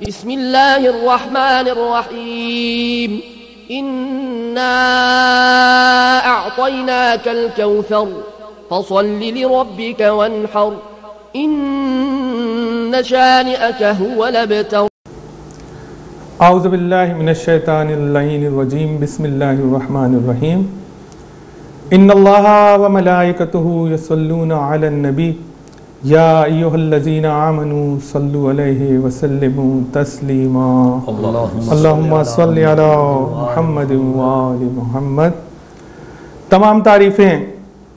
बिस्मिल्लाहिर्रहमानिर्रहीम इन्ना अअतैनाकल कौसर फसल्लि लिरब्बिक वन्हर इन्न शानिअक हुवल अबतर। औज़ु बिल्लाहि मिनश शैतानिर रजीम बिस्मिल्लाहिर्रहमानिर्रहीम इन्नल्लाहा व मलाइकतुहु यसल्लूना अलन नबी या अय्युहल्लज़ीना आमनू सल्लु अलैहि व सल्लिमू तस्लीमा अल्लाहुम्मा सल्लि अला मुहम्मद व आलि मुहम्मद। तमाम तारीफ़ें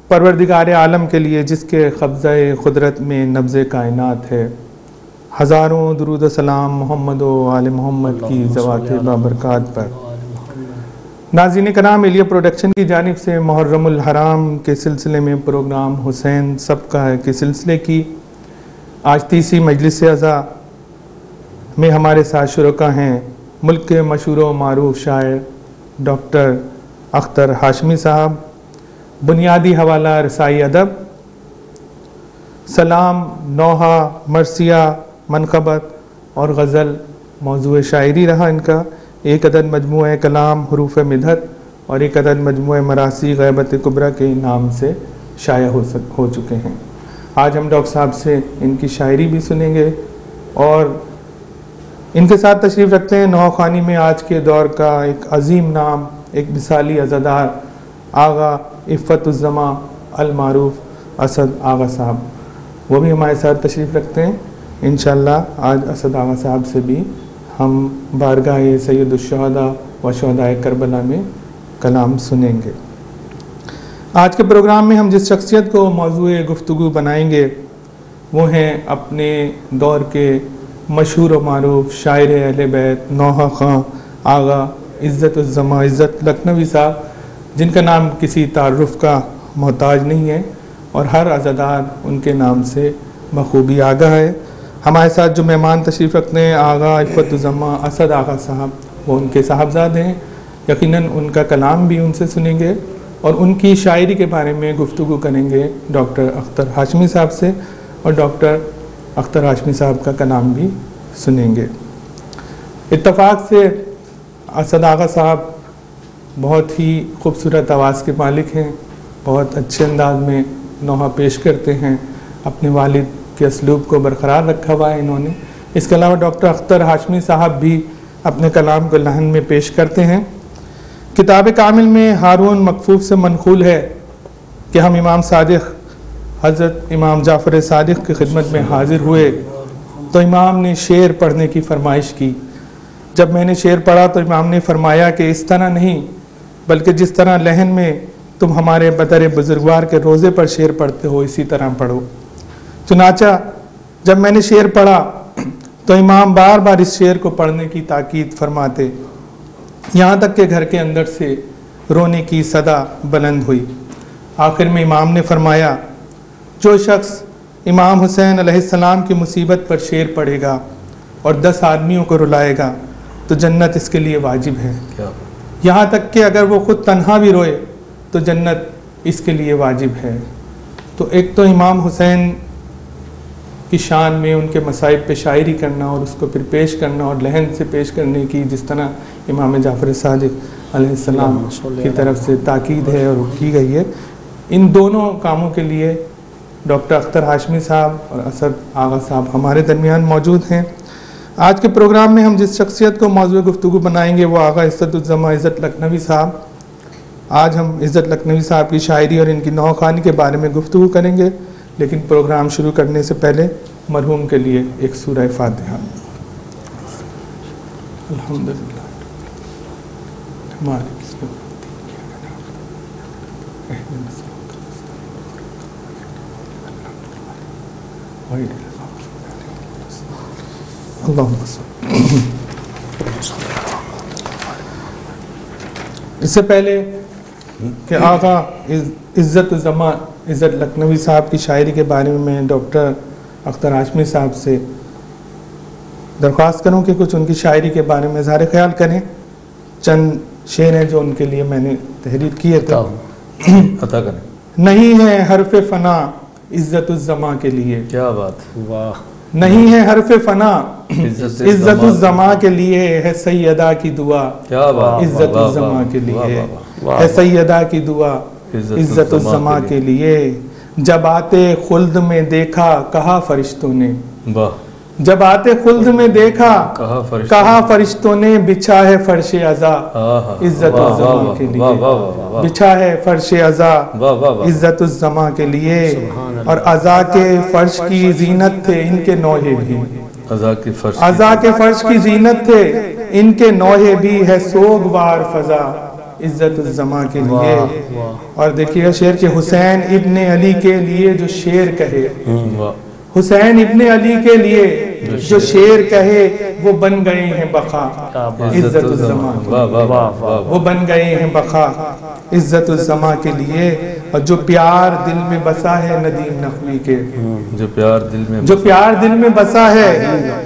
परवरदिगार आलम के लिए जिसके क़ब्ज़े क़ुदरत में नब्ज़े कायनात है। हज़ारों दुरूद सलाम मोहम्मद व आले मोहम्मद की ज़वात बाबरकात पर। नाज़रीन कराम, एलिया प्रोडक्शन की जानिब से मुहर्रमुल हराम के सिलसिले में प्रोग्राम हुसैन सबका है के सिलसिले की आज तीसरी मजलिस अज़ा में हमारे साथ शुरका हैं मुल्क के मशहूर व मारूफ शायर डॉक्टर अख्तर हाशमी साहब। बुनियादी हवाला रसाई अदब, सलाम, नौहा, मरसिया, मनक़बत और गज़ल मौज़ूए शायरी रहा इनका। एक अदद मजमूए कलाम हुरूफ मिदहत और एक अदद मजमूए मरासी ग़ैबत कुबरा के नाम से शाया हो चुके हैं। आज हम डॉक्टर साहब से इनकी शायरी भी सुनेंगे और इनके साथ तशरीफ़ रखते हैं नौखानी में आज के दौर का एक अजीम नाम, एक मिसाली अज़ादार आगा इफ़्फ़तुज़्ज़मा अल मारूफ असद आगा साहब, वो भी हमारे साथ तशरीफ़ रखते हैं। इंशाअल्लाह आज असद आगा साहब से भी हम बारगाह सैयदुश्शुहदा व शुहदाए करबला में कलाम सुनेंगे। आज के प्रोग्राम में हम जिस शख्सियत को मौज़ूए गुफ्तगू बनाएंगे वो हैं अपने दौर के मशहूर व मारूफ शायर अहले बैत नौहा खां आगा इज़्ज़तुज़्ज़मा इज़्ज़त लखनवी साहब, जिनका नाम किसी तारुफ़ का मोहताज नहीं है और हर अज़ादार उनके नाम से बखूबी आगा है। हमारे साथ जो मेहमान तशरीफ़ रखते हैं आगा इफ़्फ़तुज़्ज़मा असद आगा साहब, वो उनके साहबजादे हैं। यकीनन उनका कलाम भी उनसे सुनेंगे और उनकी शायरी के बारे में गुफ्तगू करेंगे डॉक्टर अख्तर हाशमी साहब से और डॉक्टर अख्तर हाशमी साहब का कलाम भी सुनेंगे। इत्तफ़ाक़ से असद आगा साहब बहुत ही खूबसूरत आवाज़ के मालिक हैं, बहुत अच्छे अंदाज में नौहा पेश करते हैं, अपने वालिद के असलूब को बरकरार रखा हुआ है इन्होंने। इसके अलावा डॉक्टर अख्तर हाशमी साहब भी अपने कलाम को लहन में पेश करते हैं। किताब कामिल में हारून मकफूफ से मनकूल है कि हम इमाम सादिक़ हज़रत इमाम जाफ़र सादिक़ की खिदमत में हाजिर हुए तो इमाम ने शेर पढ़ने की फरमाइश की। जब मैंने शेर पढ़ा तो इमाम ने फरमाया कि इस तरह नहीं बल्कि जिस तरह लहन में तुम हमारे बदर बुजुर्गवार के रोज़े पर शेर पढ़ते हो इसी तरह पढ़ो। चुनाचा जब मैंने शेर पढ़ा तो इमाम बार बार इस शेर को पढ़ने की ताकीद फरमाते, यहाँ तक कि घर के अंदर से रोने की सदा बुलंद हुई। आखिर में इमाम ने फरमाया, जो शख्स इमाम हुसैन अलैहिस्सलाम की मुसीबत पर शेर पढ़ेगा और 10 आदमियों को रुलाएगा तो जन्नत इसके लिए वाजिब है। यहाँ तक कि अगर वो खुद तन्हा भी रोए तो जन्नत इसके लिए वाजिब है। तो एक तो इमाम हुसैन की शान में उनके मसाइब पे शायरी करना और उसको फिर पेश करना और लहन से पेश करने की जिस तरह इमाम जाफ़र सादिक़ अलैहिस्सलाम की तरफ से ताकीद है और की गई है, इन दोनों कामों के लिए डॉक्टर अख्तर हाशमी साहब और असद आगा साहब हमारे दरमियान मौजूद हैं। आज के प्रोग्राम में हम जिस शख्सियत को मौज़ूए गुफ्तगू बनाएंगे वो आगा इज़्ज़तुज़्ज़मा इज़्ज़त लखनवी साहब। आज हम इज़्ज़त लखनवी साहब की शायरी और इनकी नौखानी के बारे में गुफ्तगू करेंगे, लेकिन प्रोग्राम शुरू करने से पहले मरहूम के लिए एक सूरह फातिहा। अल्हम्दुलिल्लाह इससे पहले कि आगा इज़्ज़तुज़्ज़मा इज़्ज़त लखनवी साहब की शायरी के बारे में मैं डॉक्टर अख्तर हाशमी साहब से दरख्वास्त करूं कि कुछ उनकी शायरी के बारे में इज़हार ख्याल करें। चंद शेर हैं जो उनके लिए मैंने तहरीर किए थे। अता करें। नहीं है हरफ़े फ़ना इज़्ज़तुज़्ज़मा के लिए, क्या बात, वाह। नहीं है हरफ फना, इज्जतुज़्ज़मा के लिए है सैयदा की दुआ। इज्जतुज़्ज़मा के लिए है सैयदा की दुआ, इज्जतुज़्ज़मा के लिए। जब आते खुल्द में देखा कहा फरिश्तों ने, जब आते खुल्द में देखा कहा फरिश्तों ने, बिछा है फर्श अज़ा इज्जतुज़्ज़मा के लिए, बिछा है फर्श अज़ा इज्जतुज़्ज़मा के लिए। और अज़ा के फर्श की जीनत थे इनके नौहे भी, अज़ा के फर्श की जीनत थे इनके नौहे भी, है सोगवार फजा इज्जतुज़्ज़मा के लिए। और देखिएगा शेर के हुसैन इब्ने अली के लिए जो शेर कहे, हुसैन इब्ने अली के लिए जो शेर कहे, वो बन गए हैं बका इज्जतुज़्ज़मा, वो बन गए हैं बका इज्जतुज़्ज़मा के लिए। और जो प्यार दिल में बसा है नदीम नकवी के, जो प्यार दिल में बसा है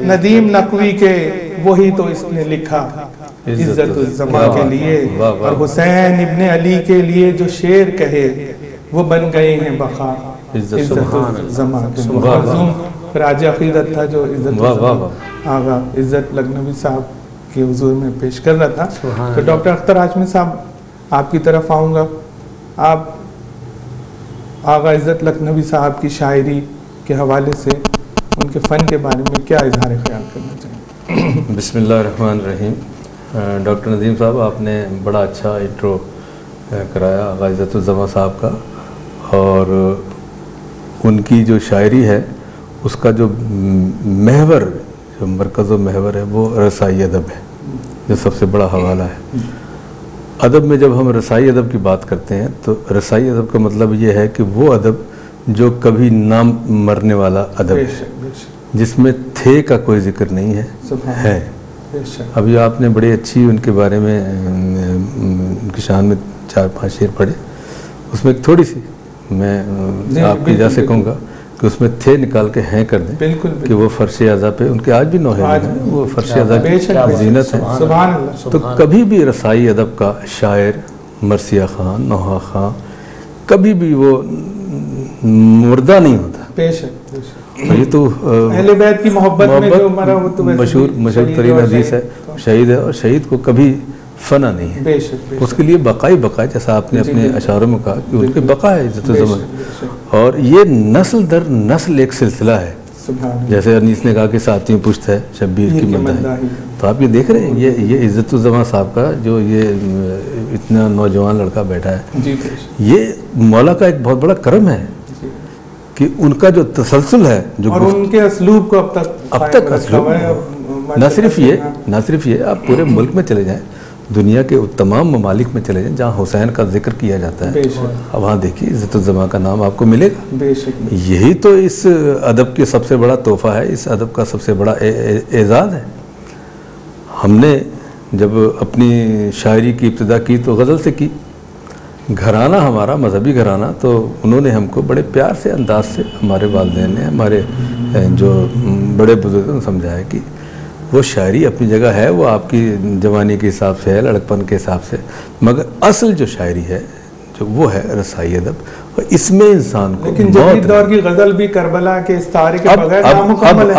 नदीम नकवी के, वही तो इसने लिखा इज्जतुज़्ज़मा के लिए। और हुसैन इब्ने अली के लिए जो शेर कहे, वो बन गए हैं बका इज्जतुज़्ज़मा के लिए। राजा अकीदत था जो आगा इज्जत लखनवी साहब के हुजूर में पेश कर रहा था। तो डॉक्टर अख्तर हाशमी साहब आपकी तरफ आऊँगा। आप आगा इज्जत लखनवी साहब की शायरी के हवाले से उनके फ़न के बारे में क्या इजहार ख्याल करना चाहिए? बिस्मिल्लाहिर्रहमानिर्रहीम। डॉक्टर नदीम साहब, आपने बड़ा अच्छा इंट्रो कराया आगा इज्जतुज़्ज़मा साहब का, और उनकी जो शायरी है उसका जो महवर, जो मरकज़ व महवर है, वो रसाई अदब है, जो सबसे बड़ा हवाला है अदब में। जब हम रसाई अदब की बात करते हैं तो रसाई अदब का मतलब ये है कि वो अदब जो कभी ना मरने वाला अदब है, जिसमें थे का कोई जिक्र नहीं है। अभी आपने बड़ी अच्छी उनके बारे में, उनकी शान में 4-5 शेर पढ़े, उसमें थोड़ी सी मैं आपकी इजाज़त से कहूँगा कि उसमें थे निकाल के हैं कर दें। बिल्कुल, कि वो फर्श अज़ा पे उनके आज भी नौहे हैं, वो फर्श अज़ा की जीनत है। तो कभी भी रसाई अदब का शायर मरसिया खान, नौहा खान, कभी भी वो मुर्दा नहीं होता। ये तो अहले बैत की मोहब्बत में जो मरा वो तो मशहूर तरीन हदीस है, शहीद है, और शहीद को कभी फना नहीं है, उसके लिए बकाई बका, जैसा आपने अपने अशारों में कहा कि उनके बका है इज्जतुज़्ज़मा। और ये नस्ल दर नस्ल एक सिलसिला है, जैसे अनीस ने कहा कि 7वीं पुश्त है शब्बीर की मदाही। तो आप ये देख रहे हैं, ये इज्जतुज़्ज़मा साहब का जो ये इतना नौजवान लड़का बैठा है, ये मौला का एक बहुत बड़ा करम है कि उनका जो तसलसल है, जो और उनके असलूब को अब तक असलूब, न सिर्फ ये आप पूरे मुल्क में चले जाएं, दुनिया के तमाम ममालिक में चले जाएं जहाँ हुसैन का जिक्र किया जाता है, अब वहाँ देखिए इज्जतुज़्ज़मा का नाम आपको मिलेगा। यही तो इस अदब के सबसे बड़ा तोहफ़ा है, इस अदब का सबसे बड़ा एजाज़ है। हमने जब अपनी शायरी की इब्तिदा की तो गज़ल से की, घराना हमारा मजहबी घराना, तो उन्होंने हमको बड़े प्यार से अंदाज से, हमारे वालिदैन ने, हमारे जो बड़े बुजुर्गों ने समझाया कि वो शायरी अपनी जगह है, वो आपकी जवानी के हिसाब से है, लड़कपन के हिसाब से, मगर असल जो शायरी है जो वो है रसाई अदब, और इसमें इंसान को लेकिन जदीद दौर की गज़ल भी करबला के इस्तारे के बगैर नामुकम्मल है।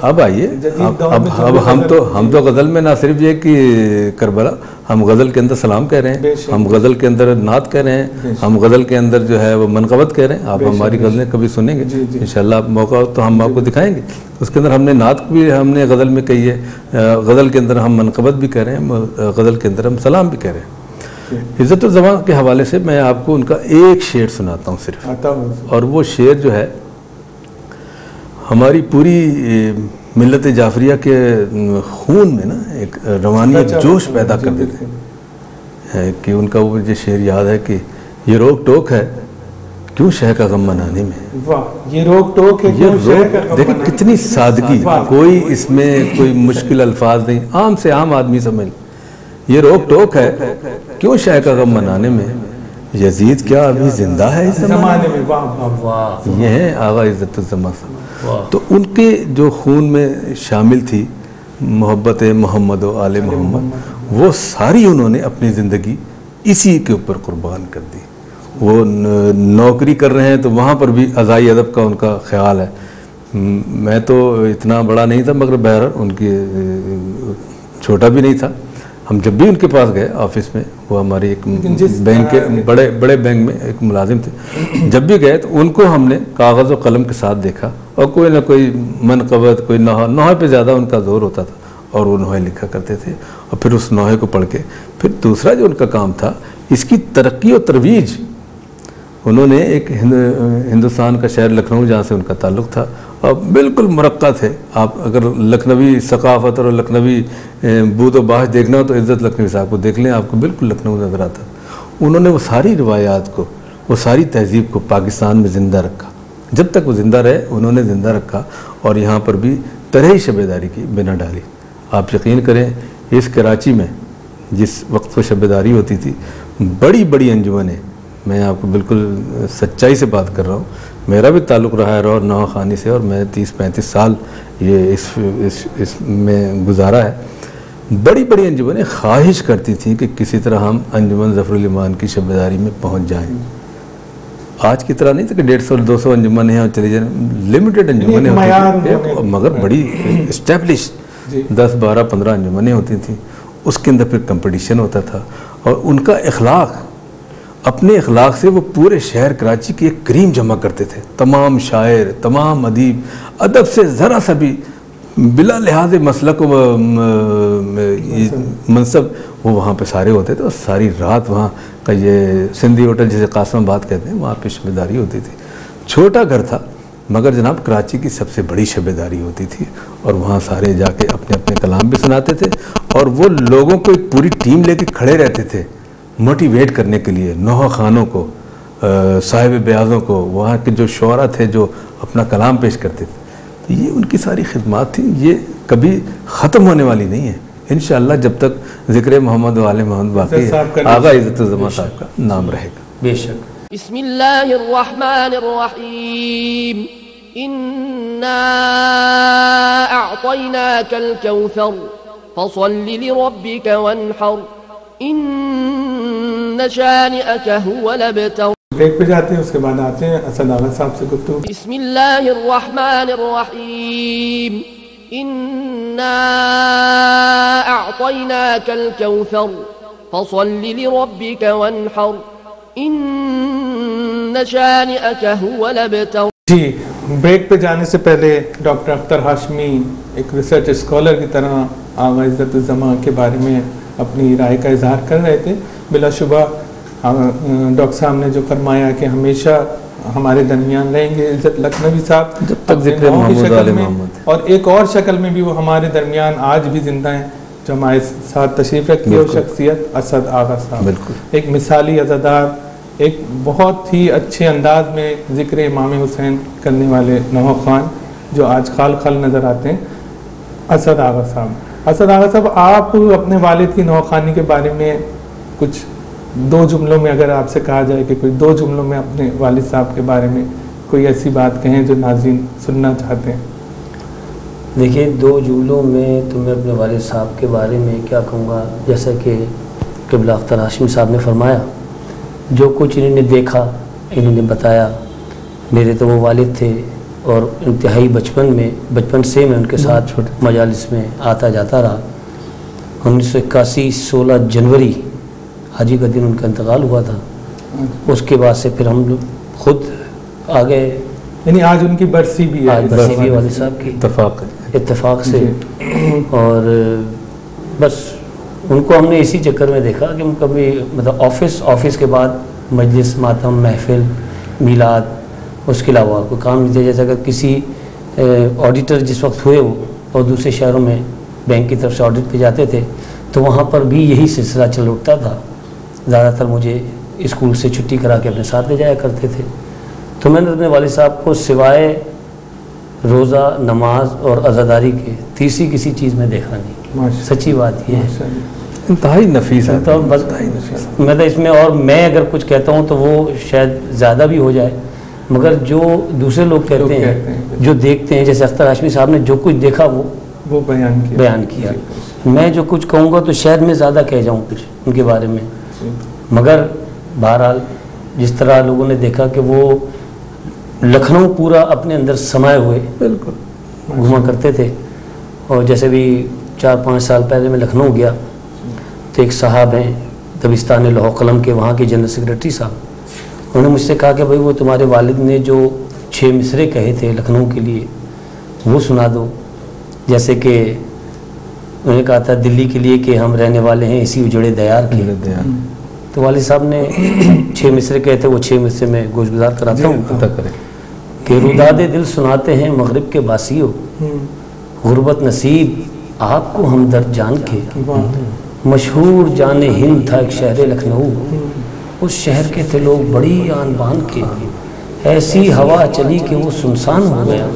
अब आइए अब हम तो गज़ल में ना सिर्फ ये कि करबला, हम गज़ल के अंदर सलाम कह रहे हैं, हम गज़ल के अंदर नात कह रहे हैं, हम गज़ल के अंदर जो है वो मनक़बत कह रहे हैं। आप हमारी गज़लें कभी सुनेंगे इंशाअल्लाह, आप मौका हो तो हम आपको दिखाएंगे। उसके अंदर हमने नात भी हमने गज़ल में कही है, गज़ल के अंदर हम मनक़बत भी कह रहे हैं, गज़ल के अंदर हम सलाम भी कह रहे हैं। इज्जतुज़्ज़मा के हवाले से मैं आपको उनका एक शेर सुनाता हूँ सिर्फ, और वो शेर जो है हमारी पूरी मिल्लत जाफरिया के खून में ना एक रवानी जोश पैदा कर देते हैं कि उनका वो जो शेर याद है कि ये रोक टोक है क्यों शह का गम मनाने में। वाह, ये रोक टोक है क्यों शह का गम। देखिए कितनी सादगी, कोई इसमें कोई मुश्किल अल्फाज नहीं, आम से आम आदमी समझ। ये रोक टोक है क्यों शह का गम मनाने में, यजीद क्या अभी जिंदा है इस ज़माने में। ये है आगा इज्जतुज़्ज़मा साहब। तो उनके जो खून में शामिल थी मोहब्बत मोहम्मद व आले मोहम्मद, वो सारी उन्होंने अपनी ज़िंदगी इसी के ऊपर कुर्बान कर दी। वो नौकरी कर रहे हैं तो वहाँ पर भी अज़ाई अदब का उनका ख्याल है मैं तो इतना बड़ा नहीं था, मगर बहरहाल उनकी छोटा भी नहीं था। हम जब भी उनके पास गए ऑफिस में, वो हमारी एक बैंक के बड़े बैंक में एक मुलाजिम थे, जब भी गए तो उनको हमने कागज़ और कलम के साथ देखा, और कोई ना कोई मनकबत, कोई नोहे पे ज़्यादा उनका जोर होता था, और वो नोहे लिखा करते थे, और फिर उस नोहे को पढ़ के फिर दूसरा जो उनका काम था, इसकी तरक्की और तरवीज। उन्होंने एक हिंदुस्तान का शहर लखनऊ, जहाँ से उनका ताल्लुक़ था, और बिल्कुल मुरक्का थे। आप अगर लखनवी सकाफ़त और लखनवी बूद व बाश देखना हो तो इज़्ज़त लखनवी साहब को देख लें, आपको बिल्कुल लखनऊ नज़र आता। उन्होंने वो सारी रिवायात को, वो सारी तहज़ीब को पाकिस्तान में ज़िंदा रखा। जब तक वो ज़िंदा रहे उन्होंने ज़िंदा रखा, और यहाँ पर भी तरह ही शबेदारी की बिना डाली। आप यकीन करें, इस कराची में जिस वक्त को शबेदारी होती थी, बड़ी बड़ी अंजुमनें, मैं आपको बिल्कुल सच्चाई से बात कर रहा हूँ, मेरा भी ताल्लुक़ रहा है और नवा खानी से, और मैं 30-35 साल ये इसमें गुजारा है। बड़ी बड़ी अंजुमनें ख्वाहिश करती थी कि किसी तरह हम अंजुमन ज़फ़रुल ईमान की शबेदारी में पहुँच जाएँ। आज की तरह नहीं था कि 150-200 अंजुमन हैं और चली जाए, लिमिटेड अंजुमनें होती थी, मगर बड़ी इस्टेब्लिश 10-12-15 अंजुमनें होती थी। उसके अंदर फिर कंपटीशन होता था, और उनका इखलाक, अपने इखलाक से वो पूरे शहर कराची की एक क्रीम जमा करते थे। तमाम शायर, तमाम अदीब, अदब से ज़रा सा भी बिला लिहाज मसलक व मनसब, वो वहाँ पे सारे होते थे, और सारी रात वहाँ का ये सिंधी होटल जिसे कासमाबाद कहते हैं, वहाँ पे शबेदारी होती थी। छोटा घर था, मगर जनाब कराची की सबसे बड़ी शबेदारी होती थी, और वहाँ सारे जाके अपने अपने कलाम भी सुनाते थे, और वो लोगों को एक पूरी टीम लेके खड़े रहते थे मोटिवेट करने के लिए, नौहा खानों को, साहिब ब्याज़ों को, वहाँ के जो शोरा थे जो अपना कलाम पेश करते थे। तो ये उनकी सारी खिदमत थी, ये कभी ख़त्म होने वाली नहीं है इंशाअल्लाह, जब तक ज़िक्र मोहम्मद वाले मोहम्मद बाकी है, आगा इज़्ज़त-उज़्ज़मा साहब का नाम रहेगा। बेशक। बिस्मिल्लाहिर्रहमानिर्रहीम। इन्ना अअतैनाकल कौसर फसल्लि लिरब्बिका वन्हर इन्न शानिअका हुवल अबतर। ब्रेक पे जाते हैं, उसके बाद आते हैं असद आगा साहब से गुफ्तगू। बिस्मिल्लाहिर्रहमानिर्रहीम। इन्ना अअतैनाकल कौसर फसल्लि लिरब्बिका वन्हर इन्न शानिअका हुवल अबतर। जी, ब्रेक पे जाने से पहले डॉक्टर अख्तर हाशमी एक रिसर्च स्कॉलर की तरह आगा इज़्ज़त-उज़्ज़मा के बारे में अपनी राय का इजहार कर रहे थे। बिलाशुबा डॉक्टर साहब ने जो फरमाया कि हमेशा हमारे दरमियान रहेंगे इज़्ज़त लखनवी साहब, जब तक ज़िक्र मोहम्मद वाले मोहम्मद, और एक और शक्ल में भी वो हमारे दरमियान आज भी जिंदा हैं, जो हमारे साथ तशरीफ़ रखी है शख्सियत असद आगा साहब। एक मिसाली अज़ादार, एक बहुत ही अच्छे अंदाज में ज़िक्र इमाम हुसैन करने वाले नौहा खान, जो आज खाल खाल नज़र आते हैं, असद आगा साहब। असद आगा साहब, आप अपने वालिद की नौखानी के बारे में कुछ 2 जुमलों में, अगर आपसे कहा जाए कि कोई 2 जुमलों में अपने वालिद साहब के बारे में कोई ऐसी बात कहें जो नाज़रीन सुनना चाहते हैं। देखिए, 2 जुमलों में तो मैं अपने वालिद साहब के बारे में क्या कहूँगा, जैसा कि क़िबला अख्तर हाशमी साहब ने फरमाया, जो कुछ इन्होंने देखा इन्होंने बताया। मेरे तो वो वालिद थे, और इंतहाई बचपन से मैं उनके साथ मजालिस में आता जाता रहा। 1981 16 जनवरी आज ही का दिन उनका इंतकाल हुआ था। उसके बाद से फिर हम लोग खुद आ गए, यानी आज उनकी बरसी भी है। आज बरसी भी वालिद साहब की इत्तेफाक से। और बस उनको हमने इसी चक्कर में देखा कि हम कभी मतलब ऑफिस के बाद मजलिस, मातम, महफिल, मीलाद, उसके अलावा कोई काम नहीं था। जैसे अगर किसी ऑडिटर जिस वक्त हुए वो और दूसरे शहरों में बैंक की तरफ से ऑडिट पे जाते थे, तो वहाँ पर भी यही सिलसिला चल उठता था। ज़्यादातर मुझे स्कूल से छुट्टी करा के अपने साथ ले जाया करते थे। तो मैंने अपने वालिद साहब को सिवाय रोज़ा, नमाज और अज़ादारी के तीसरी किसी चीज़ में देखा नहीं। सच्ची बात ये है, इंतहाई नफीस है। तो बस मतलब इसमें, और मैं अगर कुछ कहता हूँ तो वो शायद ज़्यादा भी हो जाए, मगर जो दूसरे लोग कहते हैं, जो देखते हैं, जैसे अख्तर हाशमी साहब ने जो कुछ देखा वो बयान किया। मैं जो कुछ कहूँगा तो शायद मैं ज़्यादा कह जाऊँ कुछ उनके बारे में, मगर बहरहाल जिस तरह लोगों ने देखा कि वो लखनऊ पूरा अपने अंदर समाये हुए बिल्कुल घुमा करते थे। और जैसे भी 4-5 साल पहले मैं लखनऊ गया तो एक साहब हैं दबिस्तान लौह कलम के, वहाँ के जनरल सेक्रेटरी साहब, उन्होंने मुझसे कहा कि भाई वो तुम्हारे वालिद ने जो 6 मिसरे कहे थे लखनऊ के लिए वो सुना दो। जैसे कि उन्होंने कहा था दिल्ली के लिए कि हम रहने वाले हैं इसी उजड़े दयार के, तो वालिद साहब ने 6 मिसरे कहे थे, वो 6 मिसरे में गोशगुजार कराता हूँ कि रुदादे दिल सुनाते हैं मगरिब के बासियों, गुर्बत नसीब आपको हमदर्द जान के, मशहूर जाने हिंद था एक शहर लखनऊ, उस शहर के थे लोग बड़ी आन बान के, ऐसी हवा चली कि वो सुनसान हो गया,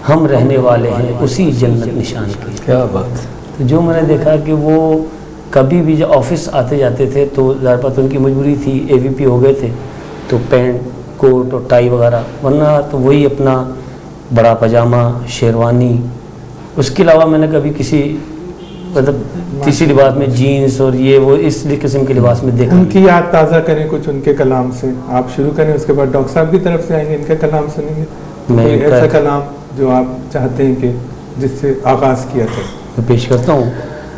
हम रहने वाले हैं उसी जन्नत निशान के। क्या बात। तो जो मैंने देखा कि वो कभी भी जब ऑफिस आते जाते थे तो ज़ाहिर बात उनकी मजबूरी थी, AVP हो गए थे तो पैंट कोट और टाई वगैरह, वरना तो वही अपना बड़ा पजामा शेरवानी। उसके अलावा मैंने कभी किसी मतलब किसी लिबास में जीन्स और ये वो इस किस्म के लिबास में देखा। उनकी याद ताज़ा करें कुछ उनके कलाम से, आप शुरू करें, उसके बाद डॉक्टर साहब की तरफ से आएंगे, इनका कलाम सुनेंगे। कोई ऐसा कलाम जो आप चाहते हैं कि जिससे आगाज़ किया जाए? मैं पेश करता हूँ।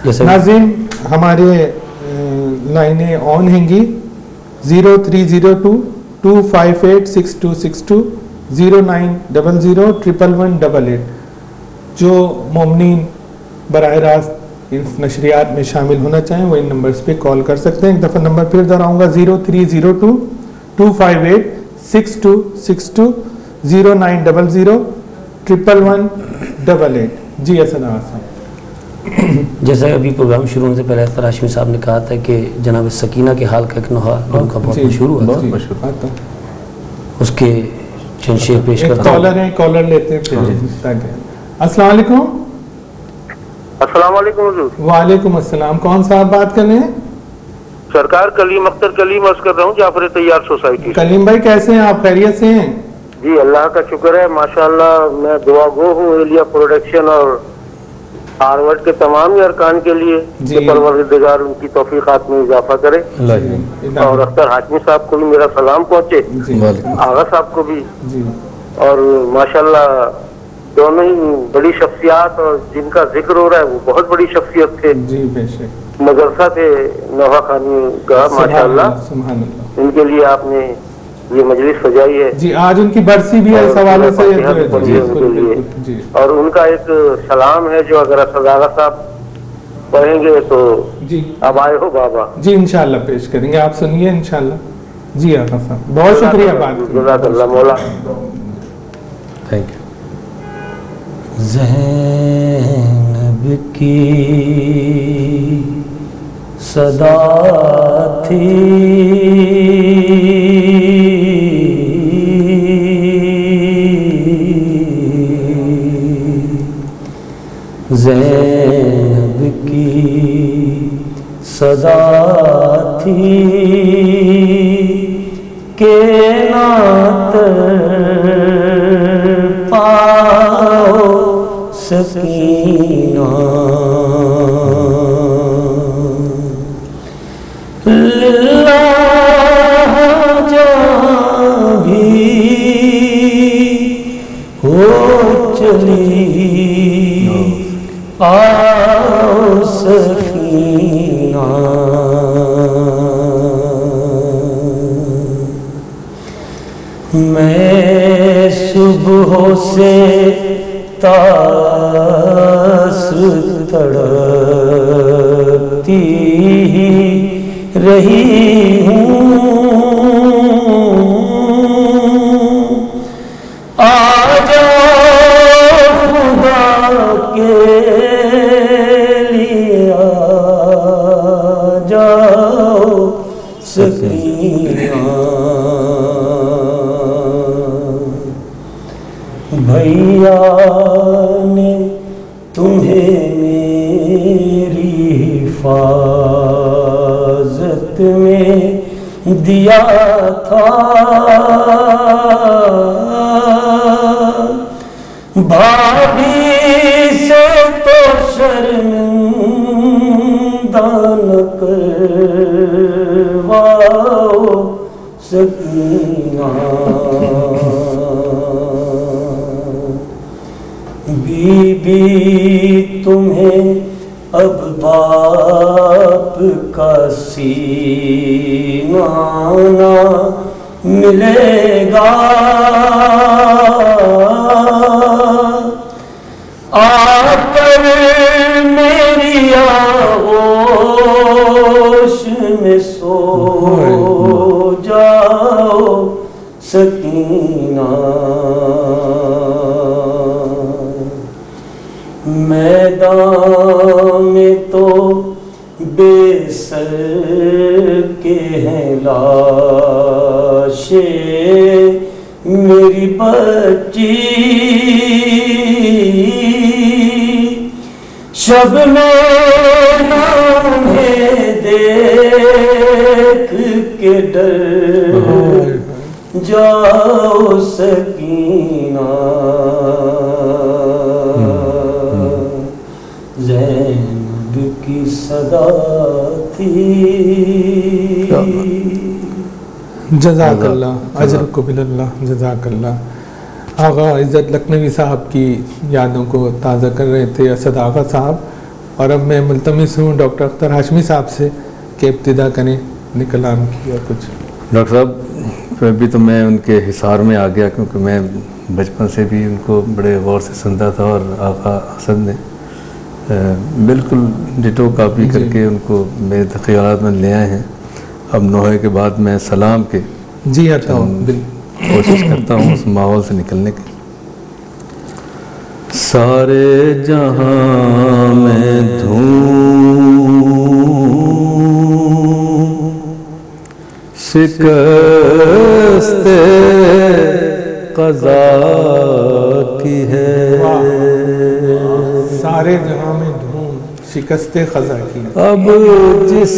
जैसे नाज़रीन हमारे लाइनें ऑन हैंगी 0302-258-6262 0900-11188। जो मोमिनीन बराह रास्त इन नशरियात में शामिल होना चाहें वो इन नंबर्स पे कॉल कर सकते हैं। एक दफ़ा नंबर फिर दोहराऊंगा 0302-258-6262 0900-11188। जी असद साहब, जैसे अभी प्रोग्राम शुरू होने से पहले तराशमी साहब ने कहा था कि जनाब सकीना के हाल का एक नुहा उनका बहुत मशहूर हुआ था, उसके चंद शेर पेश करता हूं। कॉलर हैं, कॉलर लेते हैं फिर। अस्सलाम वालेकुम। अस्सलाम वालेकुम हुजूर। वालेकुम अस्सलाम। कौन साहब बात कर रहे हैं? सरकार कलीम अख्तर कलीम अर्ज कर रहा हूँ जाफर तैयार सोसाइटी। कलीम भाई कैसे हैं आप? खैरियत से हैं? जी अल्लाह का शुक्र है माशाअल्लाह। मैं दुआ गो हूँ एलिया प्रोडक्शन और हार्वर्ड के तमाम ही अरकान के लिए कि परवरदिगार उनकी तौफीकात में इजाफा करे, और अख्तर हाशमी साहब को भी मेरा सलाम पहुँचे, आगा साहब को भी। और माशाअल्लाह दोनों ही बड़ी शख्सियात, और जिनका जिक्र हो रहा है वो बहुत बड़ी शख्सियत थे। मदरसा थे नवा खानी का माशाअल्लाह, इनके लिए आपने ये मजलिस सजाई है। जी आज उनकी बरसी भी है, इस हवाले से और उनका एक सलाम है जो अगर सदागा साहब पढ़ेंगे तो जी अब आए हो बाबा जी इंशाल्लाह पेश करेंगे, आप सुनिए इंशाल्लाह। जी आका साहब बहुत शुक्रिया बात जज़ाकल्लाह मौला। Thank you. ज़ैनब की सदा थी ज़ैनब की सदा थी के नात पाओ सकीना लिल्लाह जहाँ भी हो चली आओ सकीना मैं सुबह से तास तड़पती रही हूँ, आ जाओ खुदा के लिए आ जाओ सकीना। भैया ने तुम्हें मेरी हिफाजत में दिया था, भाभी से तो शर्मिंदा न करवाओ सकीना। बीबी तुम्हें अब बाप का सीना ना मिलेगा, आकर मेरी आगोश में सो जाओ सकीना। मैदान में तो बेसर के हैं लाशे मेरी बच्ची, शब में उन्हें देख के डर जाओ सकीना। ज़ैनब की सदा थी। जज़ाकल्लाह अजरको बिल्लाह, जज़ाकल्लाह। आगा इज़्ज़त लखनवी साहब की यादों को ताज़ा कर रहे थे असद आगा साहब, और अब मैं मुल्तमिस हूँ डॉक्टर अख्तर हाशमी साहब से कि इब्तिदा करें अपने कलाम की और कुछ। डॉक्टर साहब अभी तो मैं उनके हिसार में आ गया, क्योंकि मैं बचपन से भी उनको बड़े गौर से सुनता था, और आका असद ने बिल्कुल डिटो कॉपी करके उनको मेरे ख्यालात में ले आए हैं। अब नोहे के बाद मैं सलाम के जी आता हूँ, कोशिश करता हूँ उस माहौल से निकलने की। सारे जहां में धूम शिकस्ते क़ज़ा की है, सारे जहां में धूम शिकस्ते क़ज़ा की। अब जिस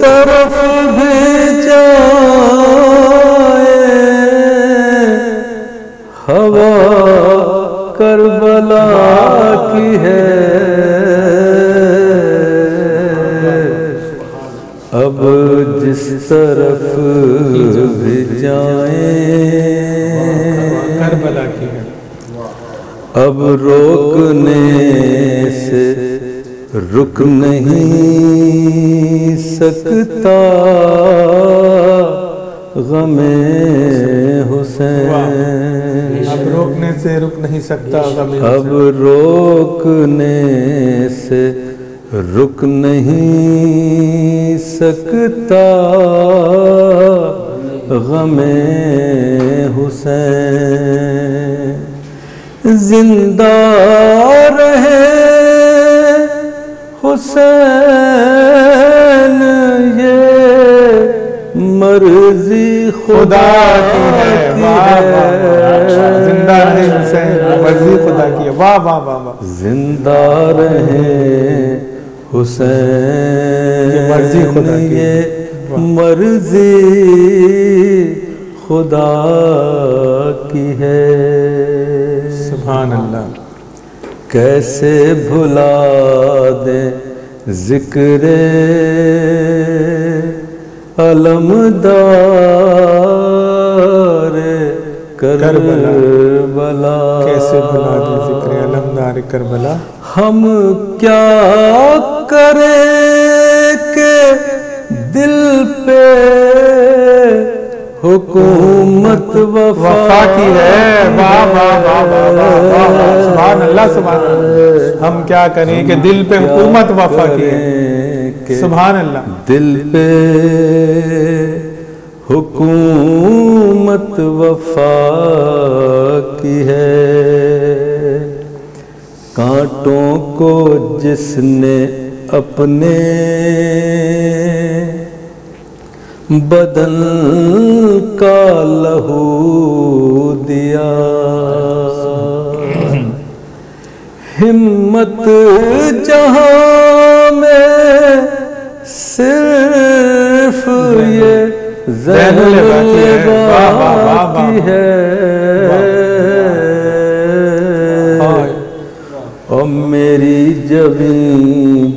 तरफ भी जाए हवा करबला की है, अब जिस तरफ भी जाए करबला की है। अब रोकने से रुक नहीं सकता गमे हुसैन, अब रोकने से रुक नहीं सकता गमे हुसैन, अब रोकने से रुक नहीं सकता गमे हुसैन। जिंदा रहे हुसैन ये मर्जी खुदा की है, जिंदा रहे हुसैन मर्जी खुदा की है। वाह वाह वाह वाह। जिंदा रहे हुसैन ये मर्जी खुदा की है, मर्जी खुदा की है। सुभान अल्लाह। कैसे भुला दे जिक्रे अलमदार करबला, कैसे भुला दे जिक्रे अलमदार करबला। हम क्या करें के दिल पे हुकूमत वफा की है। वाह वाह वाह वाह वाह, सुभान अल्लाह सुभान अल्लाह। हम क्या करें कि दिल पे हुकूमत वफा की है। सुभान अल्लाह। दिल पे हुकूमत वफा की है, कांटों को जिसने अपने बदन का लहू दिया, हिम्मत जहां में सिर्फ ये ज़ैनुल बाकी है, और मेरी जबी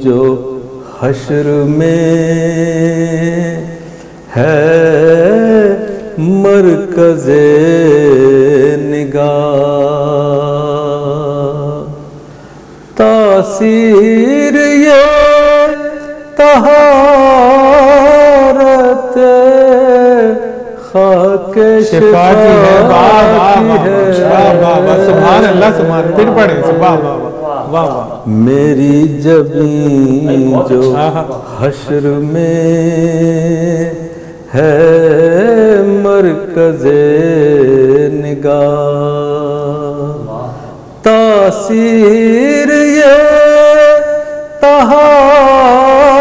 जो हश्र में है मरकज़े निगाह। तासीर ये तहारत खाके शिफा की है। वाह वाह वाह वाह, सुभान अल्लाह, सुभान। फिर पढ़े, वाह वाह वाह वाह। मेरी जबीं जो हश्र में है मरकज़े निगाह, तासीर ये तहारत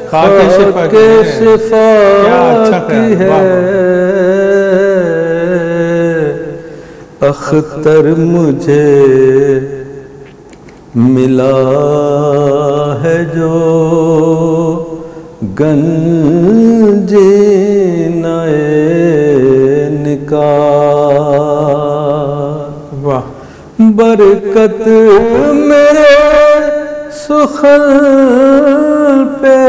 खाके शिफा की है। अख्तर मुझे मिला है जो गंजे नए निकाह, वाह। बरकत मेरे सुखल पे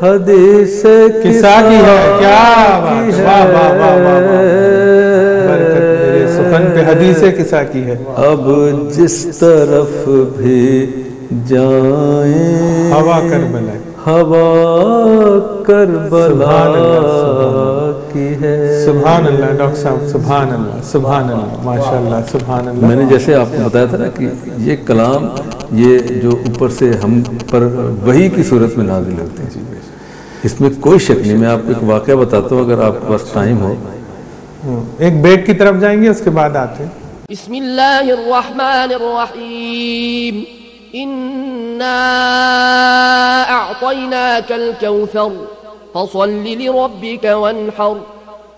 हदीस किस्सा की है। क्या बात, वाह वाह वाह वाह। बरकत मेरे सुखन पे हदीस किस्सा की है। अब जिस तरफ भी जाए हवा करबला, हवा करबला की है। सुभान अल्लाह डॉक्टर साहब, सुभान अल्लाह, सुभान अल्लाह, माशाअल्लाह, सुभान अल्लाह। मैंने जैसे आपको बताया था ना कि ये कलाम, ये जो ऊपर से हम पर वही की सूरत में नाजिल होते हैं, इसमें कोई शक नहीं। मैं आपको एक वाक़या बताता हूँ, अगर आपके पास टाइम हो। एक ब्रेक की तरफ जाएंगे, उसके बाद आते हैं। बिस्मिल्लाहिर्रहमानिर्रहीम। इन्ना अअतैनाकल कौसर फसल्लि लिरब्बिका वन्हर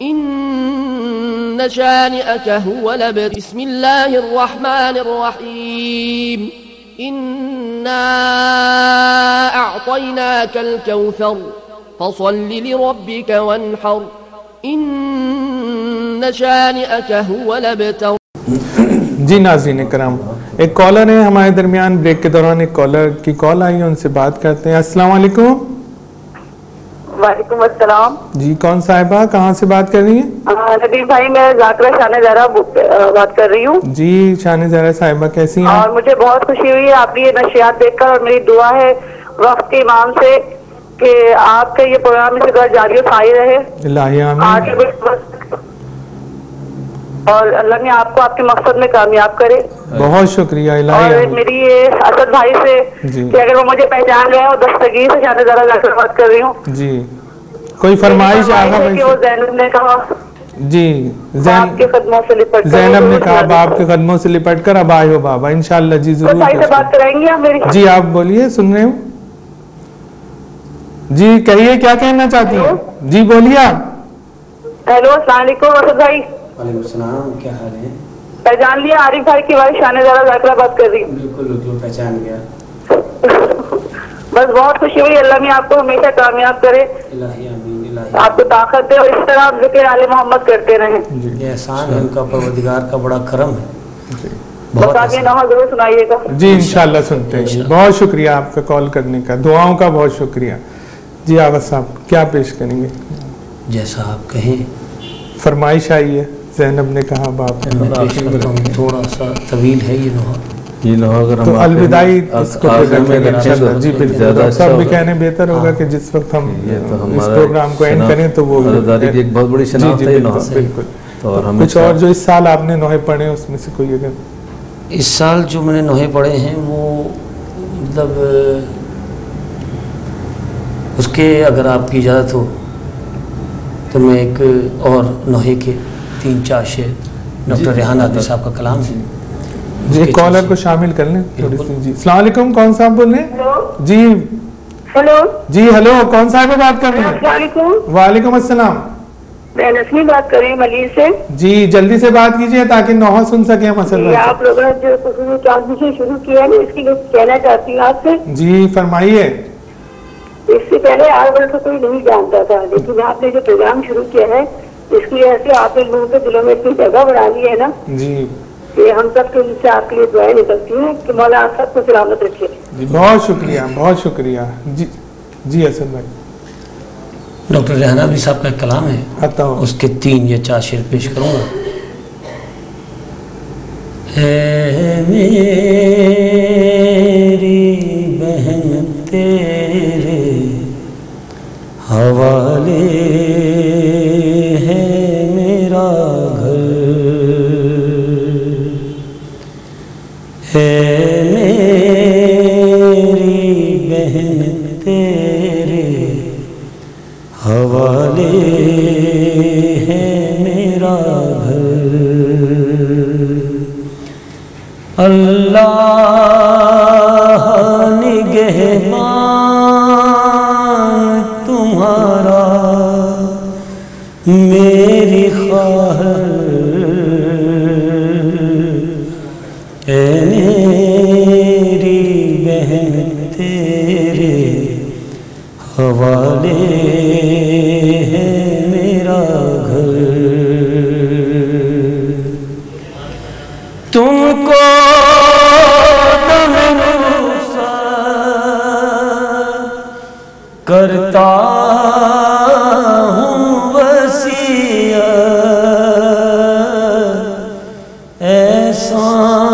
इन्न शानिअका हुवल अबतर। बिस्मिल्लाहिर्रहमानिर्रहीम। इन्ना अअतैनाकल कौसर फसल्लि लिरब्बिका वन्हर इन्न शानिअका हुवल अबतर। जी नाज़रीन कराम, एक कॉलर है हमारे दरमियान। ब्रेक के दौरान एक कॉलर की कॉल आई है, उनसे बात करते हैं। अस्सलाम वालेकुम। वालेकुम अस्सलाम। जी कौन साहिबा, कहाँ से बात कर रही हैं? नदीम भाई, मैं जाकरा शान ज़हरा बात कर रही हूँ। जी शान ज़हरा साहिबा, कैसी हैं? और मुझे बहुत खुशी हुई है आपकी ये नशियात देखकर, और मेरी दुआ है वक्त के इमाम से कि आपका ये प्रोग्राम इसी तरह जारी और साई रहे आगे, और अल्लाह ने आपको आपके मकसद में कामयाब करे। बहुत शुक्रिया। और मेरी ये असद भाई से कि अगर वो मुझे पहचान गए, और दस्तगीर से शान ज़हरा जाकर बात कर रही हूँ। जी कोई फरमाइश आगा कि वो ज़ैनब ने कहा, जी आपके कदमों से लिपट, ज़ैनब ने कहा बाप के कदमों से लिपट कर अब आए हो बाबा, इंशाल्लाह। जी जरूर भाई से बात कराएंगे आप मेरी? जी आप बोलिए, सुन रहे हो जी, कहिए क्या कहना चाहती हैं? जी बोलिए आप। हेलो अस्सलाम वालेकुम असद भाई। वालेकुम सलाम, क्या हाल है? पहचान लिया? आरिफ भाई की वाइफ शान ज़हरा जाकरा बात कर रही हूँ। बिल्कुल बिल्कुल पहचान गया। बस बहुत खुशी हुई, अल्लाह ने आपको हमेशा कामयाब करे, इलाही आमीन, इलाही। आपको ताकत दे, और इस तरह आप ज़िक्र आले मोहम्मद करते रहें। ये एहसान है उनका, परवरदिगार का बड़ा करम है। बस आगे नवा जरूर सुनाइएगा। जी इंशाल्लाह सुनते हैं। बहुत शुक्रिया आपका कॉल करने का, दुआओं का बहुत शुक्रिया। जी आवाज साहब क्या पेश करेंगे? जैसा आप कहें। फरमाइश आई है, ज़ैनब ने कहा बाप। थोड़ा सा तवील है ये नोहा। ये नोहा अगर हम तो अलविदाई इसको जी बिल्कुल, सब भी कहने बेहतर होगा कि जिस वक्त हम इस प्रोग्राम को एंड करें तो वो एक बहुत बड़ी शनाख्त है नोहा। बिल्कुल। और हम कुछ और जो इस साल आपने नोहे पढ़े उसमें से कोई अगर? इस साल जो मैंने नोहे पढ़े हैं वो मतलब उसके अगर आपकी इजाज़त हो तो मैं एक और नोहे के 3-4 शेर डॉक्टर रेहान आदिल साहब का कलाम है, जी कॉलर को शामिल कर लें थोड़ी सी। जी अस्सलाम वालेकुम, कौन साहब बोल रहे हैं? जी हेलो। जी हेलो, कौन साहब बात कर रहे हैं? वालेकुम अस्सलाम। मैं नस्मी बात कर रही हूँ मलिर से। जी जल्दी से बात कीजिए ताकि नोहा सुन सके हम। असल में आप लोगों ने जो ट्रांसमिशन शुरू किया है ना, इसके लिए कहना चाहती हूँ आपसे। जी फरमाइए। इससे पहले आरवल को कोई नहीं जानता था, लेकिन आपने जो प्रोग्राम शुरू किया है इसकी वजह से आपने लोगों के दिलों में इतनी जगह बना ली है ना जी, कि हम सब के उनसे आपके लिए दुआएं निकलती हैं कि मौला आप सबको सलामत रखे। बहुत शुक्रिया, बहुत शुक्रिया। जी जी असद भाई। डॉक्टर रेहान आदिल साहब का एक कलाम है, उसके 3 या 4 शेर पेश करूँगा। है मेरी बहन तेरे हवाले है मेरा घर, है मेरी बहन तेरे हवाले है मेरा घर। अल्लाह निगहबान तुम्हारा मेरी ख्वाहिश है मेरी बहन तेरे हवाले है मेरा घर। तुमको करता हूँ वसीयत ऐसानी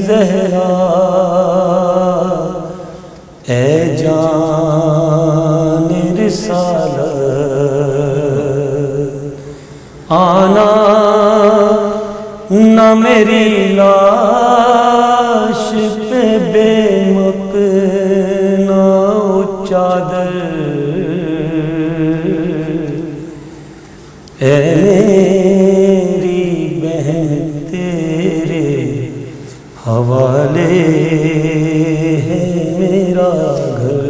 ज़हरा ए जान रिसालत आना न मेरी लाश पे बेमकना चादर ए मेरी बहन तेरे हवाले है मेरा घर।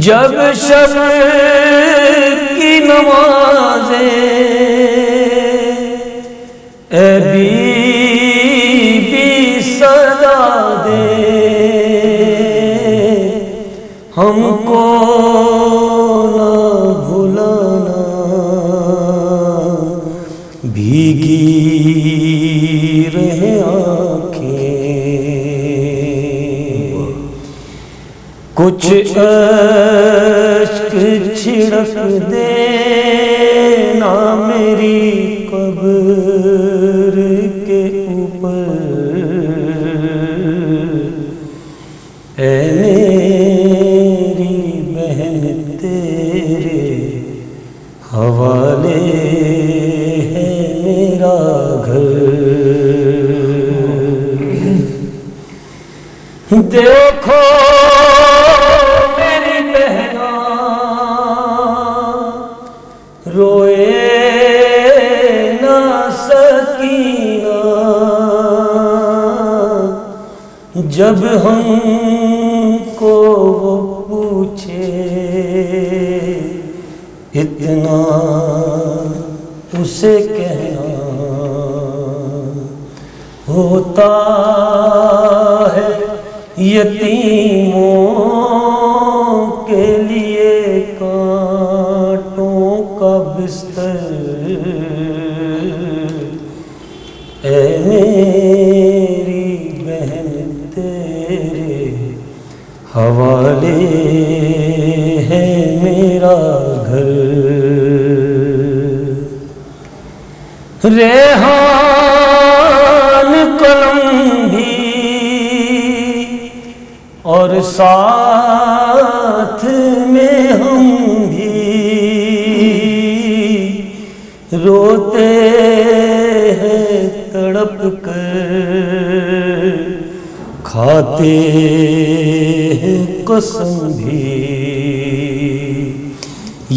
जब शब की नमाज़ें ए बीबी सदा दे हमको न भुलाना भीगी रहे आँखें कुछ अश्क छिड़क देना मेरी कब्र के ऊपर ए मेरी बहन तेरे हवाले है मेरा घर। देखो मेरी बहना रोए ना सकीना जब हमको वो पूछे इतना उसे कहना होता है यतीमों के लिए कांटों का बिस्तर ए मेरी बहन तेरे हवाले है मेरा घर। रेहान कलम भी और साथ में हम भी रोते हैं तड़प कर खाते हैं कसम भी